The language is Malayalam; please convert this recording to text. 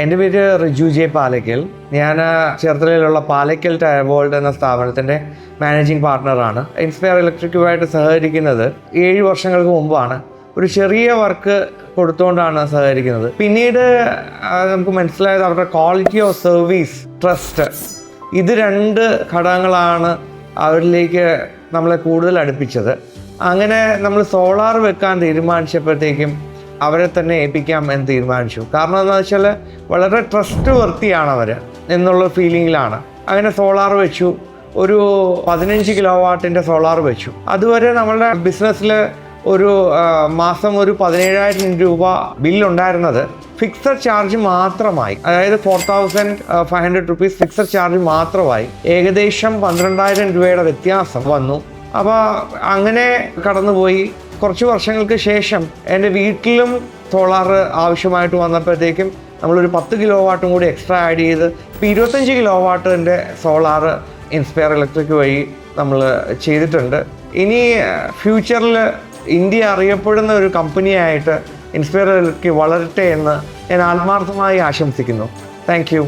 എൻ്റെ പേര് റിജു ജെ പാലയ്ക്കൽ. ഞാൻ ചേർത്തലയിലുള്ള പാലയ്ക്കൽ ടയർ വേൾഡ് എന്ന സ്ഥാപനത്തിൻ്റെ മാനേജിംഗ് പാർട്ട്ണറാണ്. ഇൻസ്പയർ ഇലക്ട്രിക്കുമായിട്ട് സഹകരിക്കുന്നത് 7 വർഷങ്ങൾക്ക് മുമ്പാണ്. ഒരു ചെറിയ വർക്ക് കൊടുത്തുകൊണ്ടാണ് സഹകരിക്കുന്നത്. പിന്നീട് നമുക്ക് മനസ്സിലായത് അവരുടെ ക്വാളിറ്റി ഓഫ് സർവീസ്, ട്രസ്റ്റ്, ഇത് 2 ഘടകങ്ങളാണ് അവരിലേക്ക് നമ്മളെ കൂടുതൽ അടുപ്പിച്ചത്. അങ്ങനെ നമ്മൾ സോളാർ വെക്കാൻ തീരുമാനിച്ചപ്പോഴത്തേക്കും അവരെ തന്നെ ഏൽപ്പിക്കാം എന്ന് തീരുമാനിച്ചു. കാരണം എന്താണെന്ന് വെച്ചാൽ വളരെ ട്രസ്റ്റ് വർത്തിയാണ് അവർ എന്നുള്ള ഫീലിങ്ങിലാണ്. അങ്ങനെ സോളാർ വെച്ചു. ഒരു 15 കിലോ വാട്ടിൻ്റെ സോളാർ വെച്ചു. അതുവരെ നമ്മളുടെ ബിസിനസ്സിൽ ഒരു മാസം ഒരു 17,000 രൂപ ബില്ലുണ്ടായിരുന്നത് ഫിക്സഡ് ചാർജ് മാത്രമായി, അതായത് 4,500 റുപ്പീസ് ഫിക്സഡ് ചാർജ് മാത്രമായി ഏകദേശം 12,000 രൂപയുടെ വ്യത്യാസം വന്നു. അപ്പോൾ അങ്ങനെ കടന്നുപോയി. കുറച്ച് വർഷങ്ങൾക്ക് ശേഷം എൻ്റെ വീട്ടിലും സോളാർ ആവശ്യമായിട്ട് വന്നപ്പോഴത്തേക്കും നമ്മളൊരു 10 കിലോ വാട്ടും കൂടി എക്സ്ട്രാ ആഡ് ചെയ്ത് ഇപ്പോൾ 25 കിലോ വാട്ടിൻ്റെ സോളാർ ഇൻസ്പയർ ഇലക്ട്രിക് വഴി നമ്മൾ ചെയ്തിട്ടുണ്ട്. ഇനി ഫ്യൂച്ചറിൽ ഇന്ത്യ അറിയപ്പെടുന്ന ഒരു കമ്പനിയായിട്ട് ഇൻസ്പയർ ഇലക്ട്രിക് വളരട്ടെ എന്ന് ഞാൻ ആത്മാർത്ഥമായി ആശംസിക്കുന്നു. Thank you.